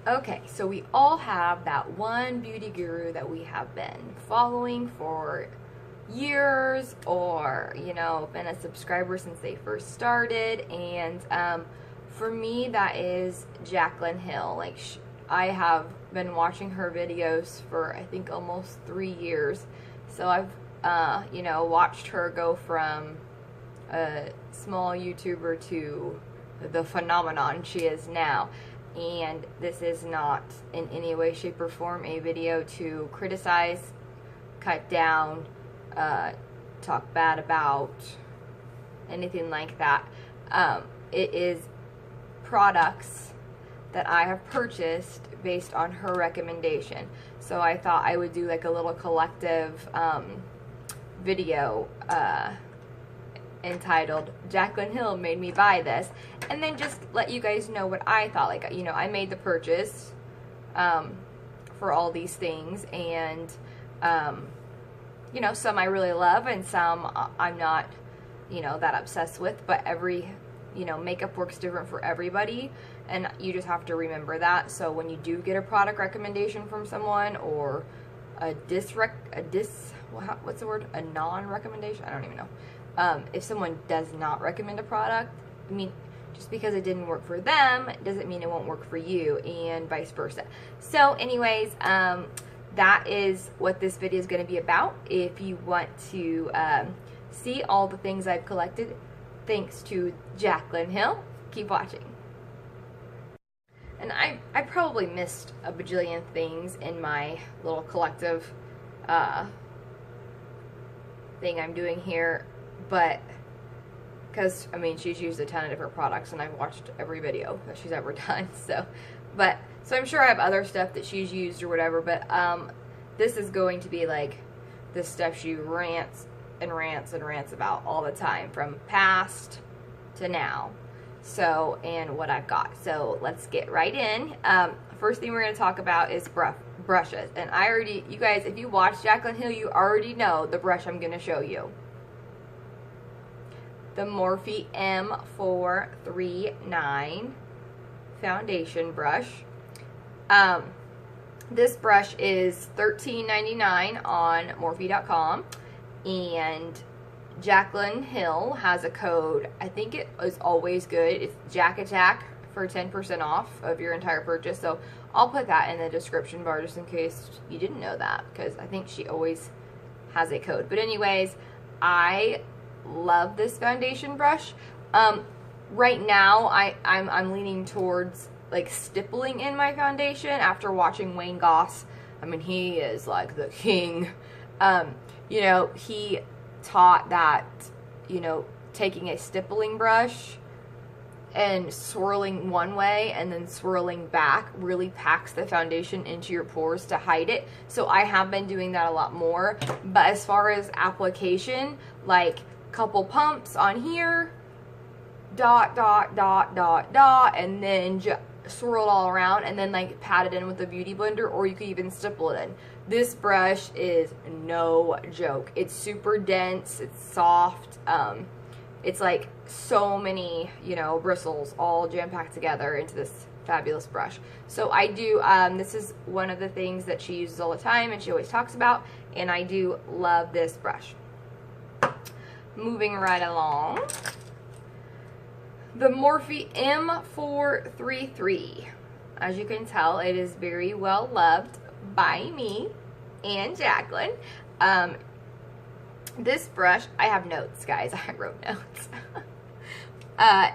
Okay, so we all have that one beauty guru that we have been following for years, or, you know, been a subscriber since they first started. And for me, that is Jaclyn Hill. Like, I have been watching her videos for, I think, almost 3 years. So I've, you know, watched her go from a small YouTuber to the phenomenon she is now. And this is not in any way, shape, or form a video to criticize, cut down, talk bad about, anything like that. It is products that I have purchased based on her recommendation. So I thought I would do like a little collective video entitled Jaclyn Hill Made Me Buy This, and then just let you guys know what I thought. Like, you know, I made the purchase for all these things, and you know, some I really love and some I'm not, you know, that obsessed with, but every, you know, makeup works different for everybody, and you just have to remember that. So when you do get a product recommendation from someone, or a non-recommendation, I don't even know. If someone does not recommend a product, I mean, just because it didn't work for them doesn't mean it won't work for you, and vice versa. So anyways, that is what this video is going to be about. If you want to see all the things I've collected thanks to Jaclyn Hill, keep watching. And I probably missed a bajillion things in my little collective thing I'm doing here, but because, I mean, she's used a ton of different products and I've watched every video that she's ever done, so I'm sure I have other stuff that she's used or whatever, but this is going to be like the stuff she rants and rants and rants about all the time, from past to now. So, and what I've got. So let's get right in. First thing we're going to talk about is brushes. And I already, you guys, if you watch Jaclyn Hill, you already know the brush I'm going to show you. The Morphe M432 foundation brush. This brush is $13.99 on Morphe.com, and Jaclyn Hill has a code. I think it is always good. It's jacattack for 10% off of your entire purchase. So I'll put that in the description bar just in case you didn't know that, because I think she always has a code. But anyways, I love this foundation brush. Right now I'm leaning towards like stippling in my foundation after watching Wayne Goss. I mean, he is like the king. You know, he taught that, you know, taking a stippling brush and swirling one way and then swirling back really packs the foundation into your pores to hide it. So I have been doing that a lot more. But as far as application, like couple pumps on here, dot, dot, dot, dot, dot, and then just swirl it all around, and then like pat it in with a beauty blender, or you could even stipple it in. This brush is no joke. It's super dense, it's soft, it's like so many, you know, bristles all jam-packed together into this fabulous brush. So I do, this is one of the things that she uses all the time and she always talks about, and I do love this brush. Moving right along, the Morphe M432. As you can tell, it is very well loved by me and Jaclyn. This brush, I have notes, guys. I wrote notes.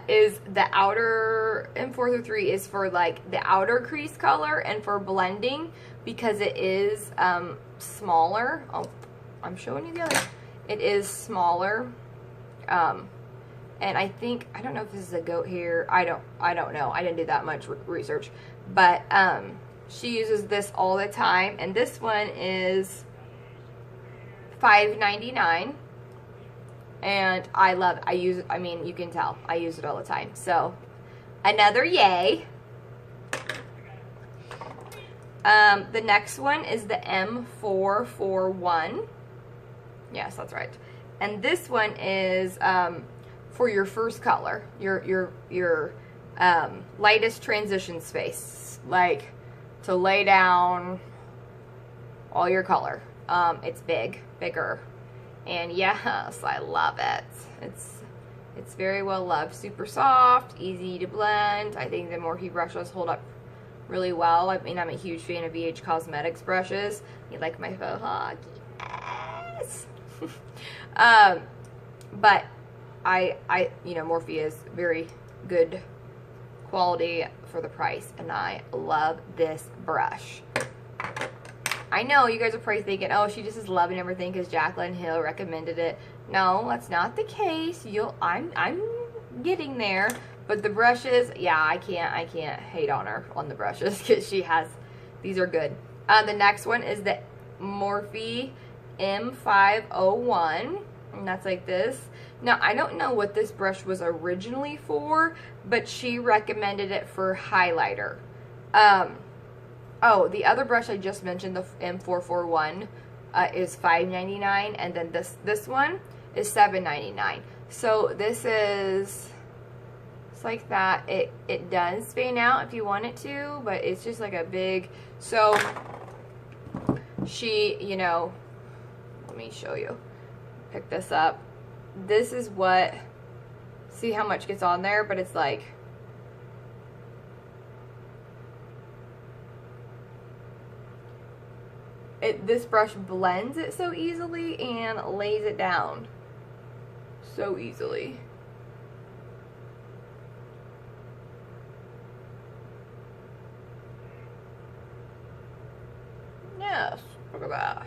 Is the outer M432 is for like the outer crease color and for blending, because it is smaller. Oh, I'm showing you the other. It is smaller. And I think, I don't know if this is a goat hair. I don't know. I didn't do that much research, but she uses this all the time, and this one is $5.99, and I love it. I use it. I mean, you can tell I use it all the time. So another yay. The next one is the M4 For One. Yes, that's right. And this one is for your first color, your lightest transition space. Like, to lay down all your color. It's bigger, and yes, I love it. It's very well loved. Super soft, easy to blend. I think the Morphe brushes hold up really well. I mean, I'm a huge fan of VH Cosmetics brushes. You like my faux hawk? Yes. But you know, Morphe is very good quality for the price, and I love this brush. I know you guys are probably thinking, oh, she just is loving everything because Jaclyn Hill recommended it. No, that's not the case. I'm getting there. But the brushes, yeah, I can't hate on her on the brushes because she has, these are good. The next one is the Morphe M501, and that's like this. Now, I don't know what this brush was originally for, but she recommended it for highlighter. Oh, the other brush I just mentioned, the M4 For One, is $5.99, and then this one is $7.99. So this is, it's like that. It does fan out if you want it to, but it's just like a big, so she, you know, let me show you. Pick this up. This is what, see how much gets on there, but it's like, this brush blends it so easily and lays it down so easily. Yes, look at that.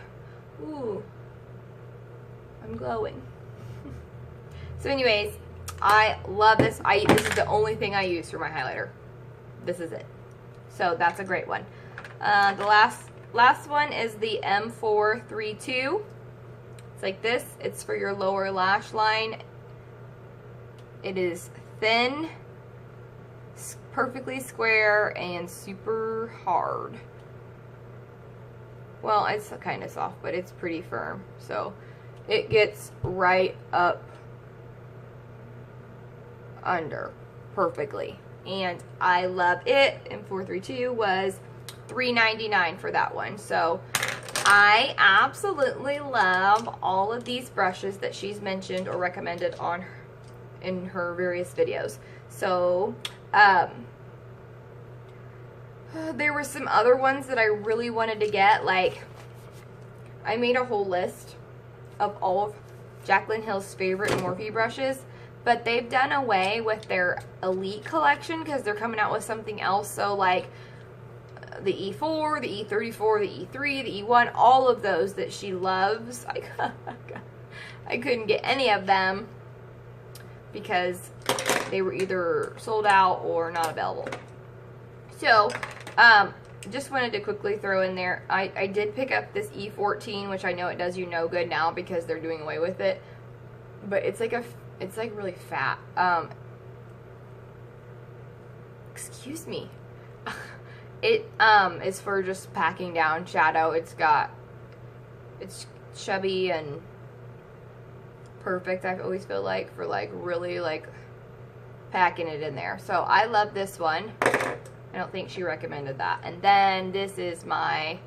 Ooh, I'm glowing. So anyways, I love this. This is the only thing I use for my highlighter. This is it. So that's a great one. The last one is the M432. It's like this. It's for your lower lash line. It is thin, perfectly square, and super hard. Well, it's kind of soft, but it's pretty firm. So it gets right up under perfectly. And I love it. M432 was $3.99 for that one. So I absolutely love all of these brushes that she's mentioned or recommended in her various videos. So there were some other ones that I really wanted to get. Like, I made a whole list of all of Jaclyn Hill's favorite Morphe brushes, but they've done away with their Elite collection because they're coming out with something else. So like the E4, the E34, the E3, the E1, all of those that she loves, I couldn't get any of them because they were either sold out or not available. So just wanted to quickly throw in there, I did pick up this E14, which I know it does you no good now because they're doing away with it, but it's like really fat. Excuse me. It is for just packing down shadow. It's chubby and perfect, I always feel like, for like really like packing it in there. So I love this one. I don't think she recommended that. And then this is my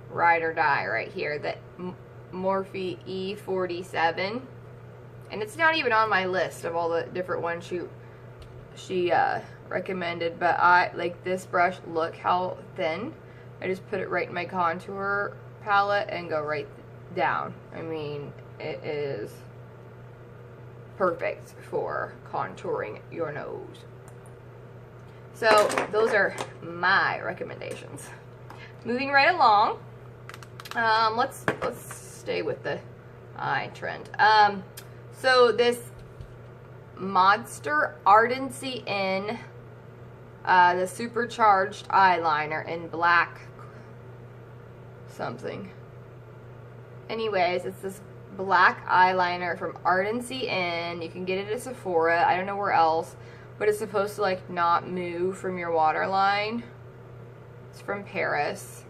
ride or die right here, the Morphe E47. And it's not even on my list of all the different ones she recommended, but I like this brush. Look how thin. I just put it right in my contour palette and go right down. I mean, it is perfect for contouring your nose. So those are my recommendations. Moving right along, let's stay with the eye trend. So this Monster Ardency in the Supercharged eyeliner in black something. Anyways, it's this black eyeliner from Ardency in. You can get it at Sephora. I don't know where else, but it's supposed to like not move from your waterline. It's from Paris.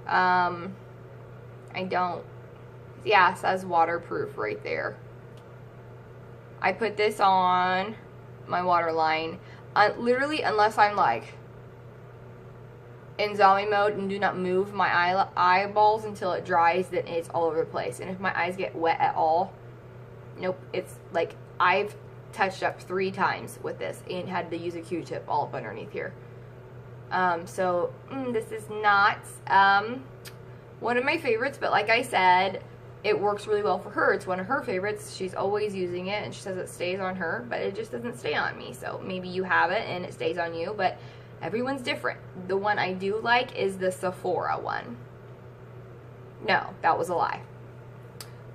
Yeah, it says waterproof right there. I put this on my waterline, literally unless I'm like in zombie mode and do not move my eyeballs until it dries, then it's all over the place. And if my eyes get wet at all, nope, it's like I've touched up 3 times with this and had to use a Q-tip all up underneath here. So this is not one of my favorites, but like I said, it works really well for her. It's one of her favorites. She's always using it, and she says it stays on her, but it just doesn't stay on me. So maybe you have it and it stays on you, but everyone's different. The one I do like is the Sephora one. No, that was a lie.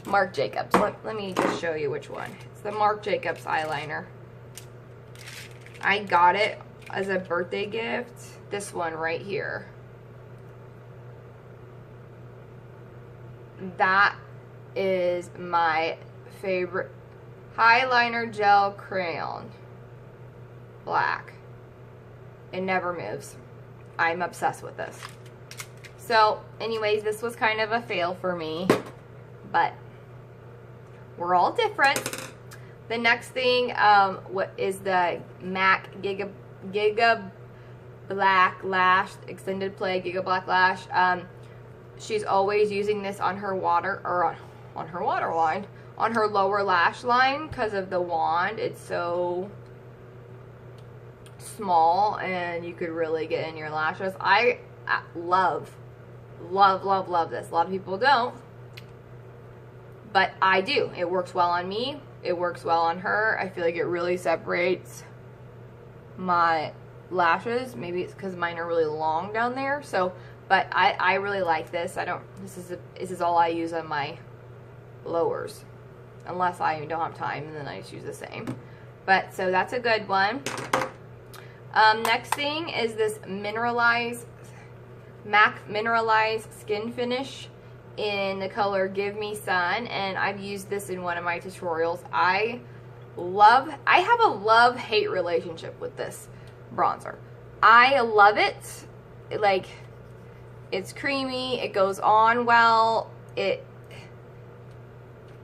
Marc Jacobs. Let me just show you which one. It's the Marc Jacobs eyeliner. I got it as a birthday gift. This one right here. That is my favorite eyeliner gel crayon. Black. It never moves. I'm obsessed with this. So, anyways, this was kind of a fail for me, but we're all different. The next thing, what is the MAC Giga Blacklash Extended Play Giga Blacklash. She's always using this on her on her waterline, on her lower lash line because of the wand. It's so small and you could really get in your lashes. I love this. A lot of people don't, but I do. It works well on me. It works well on her. I feel like it really separates my lashes. Maybe it's because mine are really long down there. So, but I really like this. This is all I use on my lowers, unless I don't have time, and then I just use the same. But so that's a good one. Next thing is this Mineralize, MAC Mineralize Skin Finish in the color Give Me Sun, and I've used this in one of my tutorials. I have a love-hate relationship with this bronzer. I love it. It's creamy, it goes on well,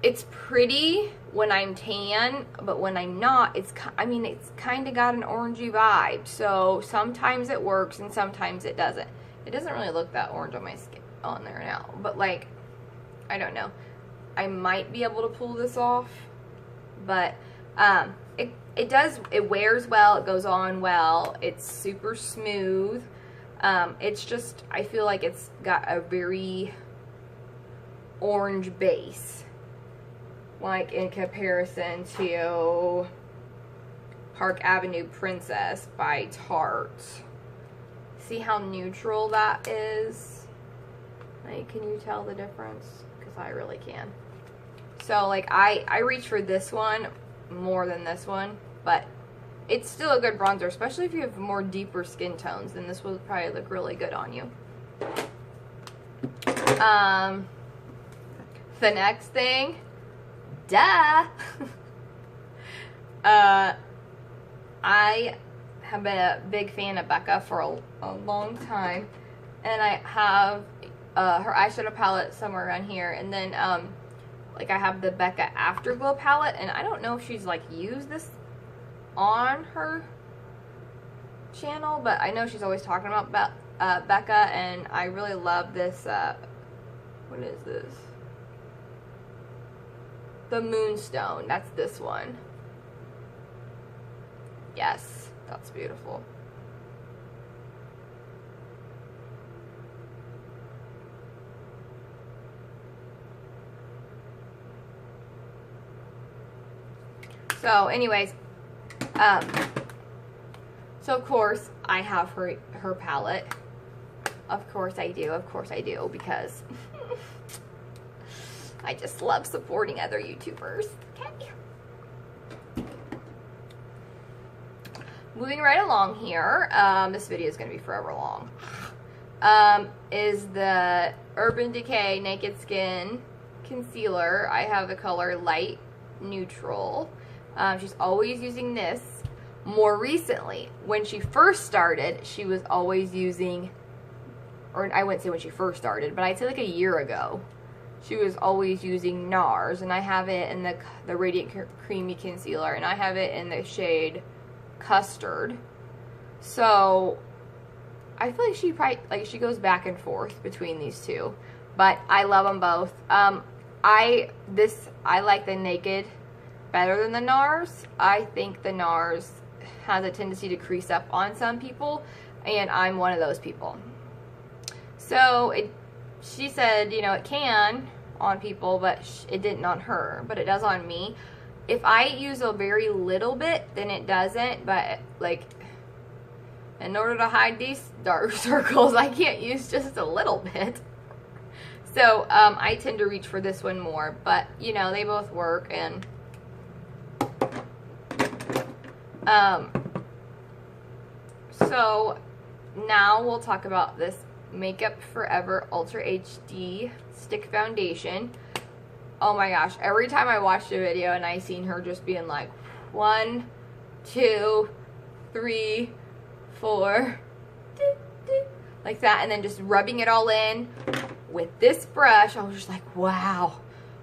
it's pretty when I'm tan, but when I'm not, it's kind of got an orangey vibe. So sometimes it works and sometimes it doesn't. It doesn't really look that orange on my skin on there now, but like, I don't know. I might be able to pull this off, but it wears well, it goes on well, it's super smooth. It's just, I feel like it's got a very orange base, like in comparison to Park Avenue Princess by Tarte. See how neutral that is? Like, can you tell the difference? Because I really can. So like, I reach for this one more than this one, but it's still a good bronzer, especially if you have more deeper skin tones, then this will probably look really good on you. The next thing, duh! I have been a big fan of Becca for a long time, and I have her eyeshadow palette somewhere around here, and then like I have the Becca Afterglow palette, and I don't know if she's like used this on her channel, but I know she's always talking about Becca, and I really love this, what is this? The Moonstone, that's this one. Yes, that's beautiful. So anyways, so of course I have her palette. Of course I do, because I just love supporting other YouTubers. Okay. Moving right along here, this video is going to be forever long, is the Urban Decay Naked Skin Concealer. I have the color Light Neutral. She's always using this. More recently, when she first started, she was always using, or I wouldn't say when she first started, but I'd say like a year ago, she was always using NARS, and I have it in the Radiant Creamy Concealer, and I have it in the shade Custard. So I feel like she probably, like, she goes back and forth between these two, but I love them both. I like the Naked better than the NARS. I think the NARS has a tendency to crease up on some people, and I'm one of those people. So she said, you know, it can on people, but it didn't on her, but it does on me. If I use a very little bit, then it doesn't, but like, in order to hide these dark circles, I can't use just a little bit. So I tend to reach for this one more, but you know, they both work. And so now we'll talk about this Makeup Forever Ultra HD Stick Foundation. Oh my gosh, every time I watched a video and I seen her just being like 1, 2, 3, 4, like that, and then just rubbing it all in with this brush, I was just like, wow,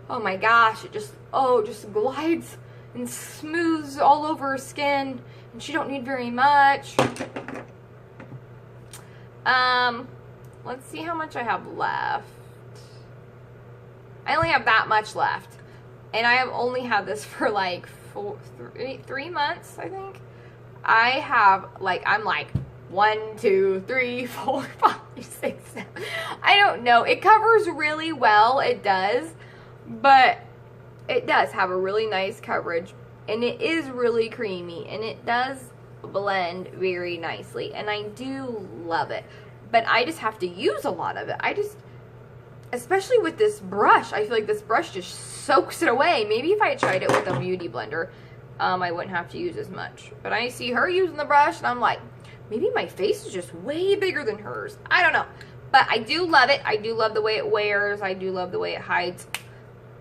oh my gosh, it just, oh, just glides and smooths all over her skin, and she don't need very much. Let's see how much I have left. I only have that much left, and I have only had this for like 3 months, I think. I have, like, I'm like 1, 2, 3, 4, 5, 6, 7. I don't know. It covers really well. It does. But it does have a really nice coverage. And it is really creamy. And it does blend very nicely. And I do love it. But I just have to use a lot of it. Especially with this brush, I feel like this brush just soaks it away. Maybe if I tried it with a beauty blender, I wouldn't have to use as much. But I see her using the brush, and I'm like, maybe my face is just way bigger than hers. I don't know. But I do love it. I do love the way it wears. I do love the way it hides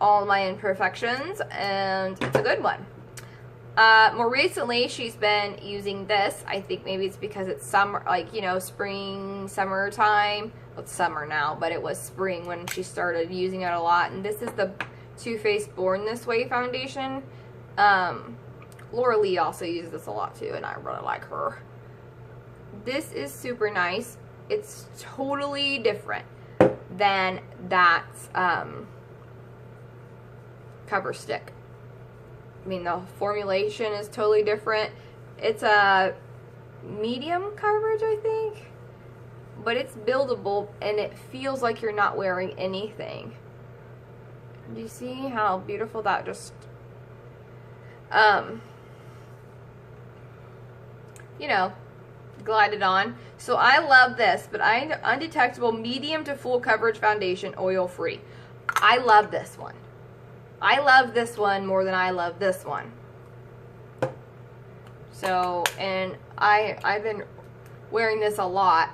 all my imperfections, and it's a good one. More recently, she's been using this. I think maybe it's because it's summer, like, you know, spring, summertime. Well, it's summer now, but it was spring when she started using it a lot. And this is the Too Faced Born This Way foundation. Laura Lee also uses this a lot too, and I really like her. This is super nice. It's totally different than that cover stick. I mean, the formulation is totally different. It's a medium coverage, I think, but it's buildable, and it feels like you're not wearing anything. Do you see how beautiful that just, you know, glided on? So I love this, but Undetectable Medium to Full Coverage Foundation, Oil Free. I love this one. I love this one more than I love this one. So, and I've been wearing this a lot,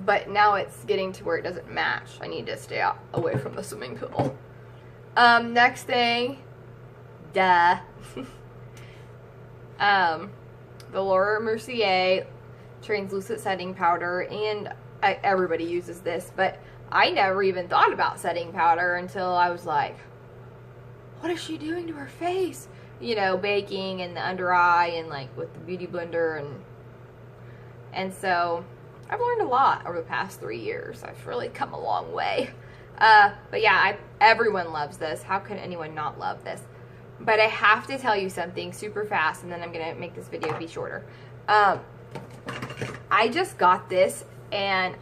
but now it's getting to where it doesn't match. I need to stay out away from the swimming pool. Next thing, duh. The Laura Mercier translucent setting powder, and everybody uses this, but I never even thought about setting powder until I was like, what is she doing to her face? You know, baking and the under eye, and like with the beauty blender, and so I've learned a lot over the past 3 years. I've really come a long way. But yeah, everyone loves this. How can anyone not love this? But I have to tell you something super fast, and then I'm gonna make this video be shorter. I just got this, and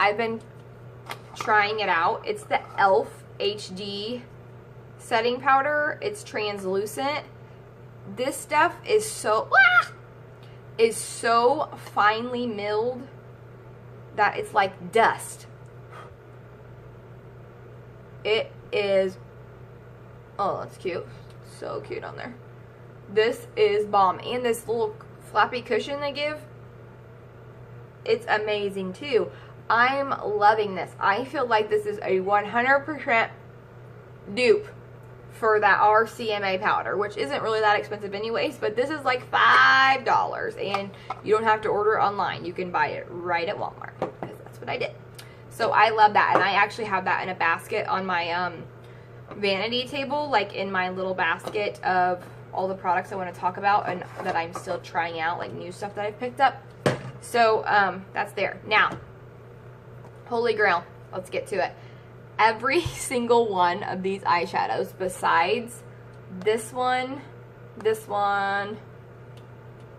I've been trying it out. It's the e.l.f. HD setting powder. It's translucent. This stuff is so finely milled that it's like dust. It is, oh, that's cute. So cute on there. This is bomb. And this little flappy cushion they give, it's amazing too. I'm loving this. I feel like this is a 100% dupe for that RCMA powder, which isn't really that expensive anyways, but this is like $5, and you don't have to order it online. You can buy it right at Walmart, because that's what I did. So I love that, and I actually have that in a basket on my vanity table, like in my little basket of all the products I want to talk about and that I'm still trying out, like new stuff that I've picked up. So that's there. Now, holy grail, let's get to it. Every single one of these eyeshadows besides this one,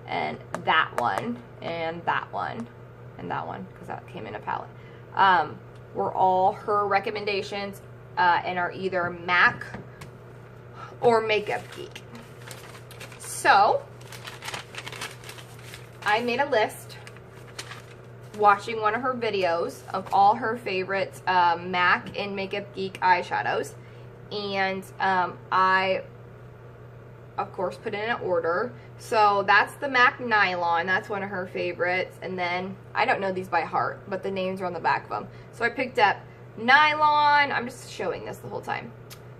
and that one, and that one, and that one, because that came in a palette, were all her recommendations and are either MAC or Makeup Geek. So, I made a list watching one of her videos of all her favorite MAC and Makeup Geek eyeshadows, and I of course put in an order. So that's the MAC Nylon, that's one of her favorites, and then I don't know these by heart, but the names are on the back of them. So I picked up Nylon, I'm just showing this the whole time,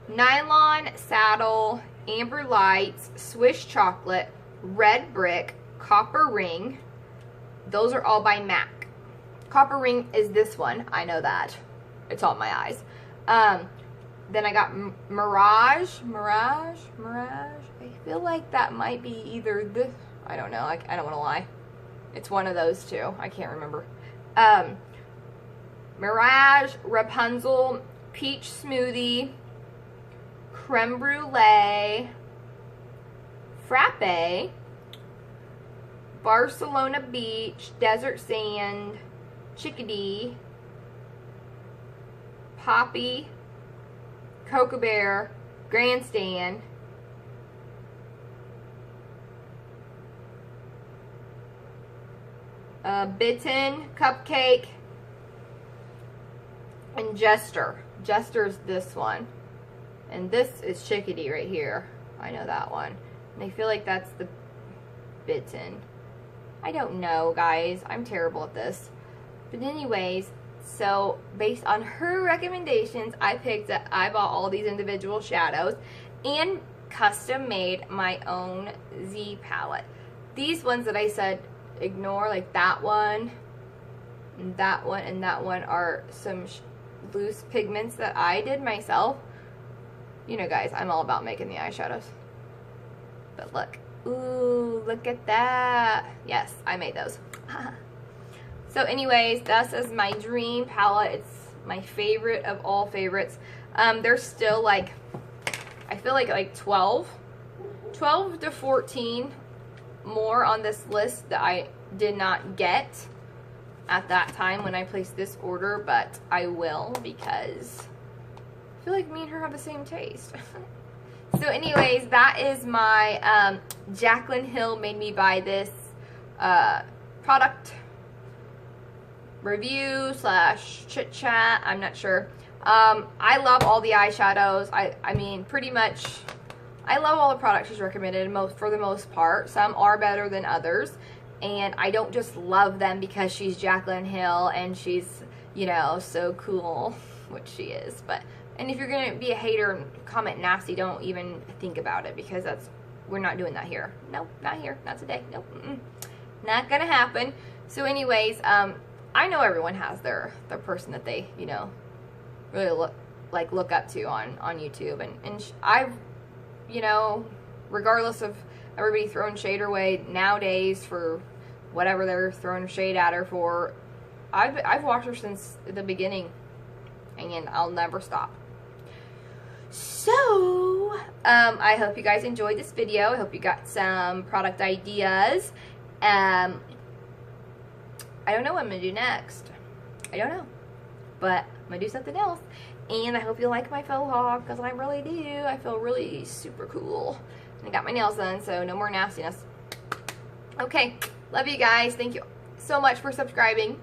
Nylon, Saddle, Amber Lights, Swiss Chocolate, Red Brick, Copper Ring. Those are all by MAC. Copper Ring is this one, I know that, it's on my eyes. Then I got Mirage. I feel like that might be either this, I don't know, I don't want to lie. It's one of those two, I can't remember. Mirage, Rapunzel, Peach Smoothie, Creme Brulee, Frappe, Barcelona Beach, Desert Sand, Chickadee, Poppy, Cocoa Bear, Grandstand, Bitten, Cupcake, and Jester. Jester's this one. And this is Chickadee right here. I know that one. And I feel like that's the Bitten. I don't know, guys. I'm terrible at this. But anyways, so based on her recommendations, I bought all these individual shadows and custom made my own Z palette. These ones that I said ignore, like that one, and that one, and that one, are some loose pigments that I did myself. You know, guys, I'm all about making the eyeshadows. But look. Ooh, look at that. Yes, I made those. So anyways, this is my dream palette. It's my favorite of all favorites. There's still like, I feel like 12 to 14 more on this list that I did not get at that time when I placed this order, but I will, because I feel like me and her have the same taste. So anyways, that is my Jaclyn Hill Made Me Buy This product review / chit chat. I'm not sure. I love all the eyeshadows. I mean, pretty much, I love all the products she's recommended for the most part. Some are better than others, and I don't just love them because she's Jaclyn Hill and she's, you know, so cool, which she is. But and if you're gonna be a hater and comment nasty, don't even think about it, because we're not doing that here. Nope, not here, not today. Nope, not gonna happen. So anyways, I know everyone has their person that they, you know, really look up to on YouTube, and I've, you know, regardless of everybody throwing shade her way nowadays for whatever they're throwing shade at her for, I've watched her since the beginning, and I'll never stop. So, I hope you guys enjoyed this video. I hope you got some product ideas. I don't know what I'm going to do next. I don't know. But I'm going to do something else. And I hope you like my faux hog, because I really do. I feel really super cool. And I got my nails done, so no more nastiness. Okay. Love you guys. Thank you so much for subscribing.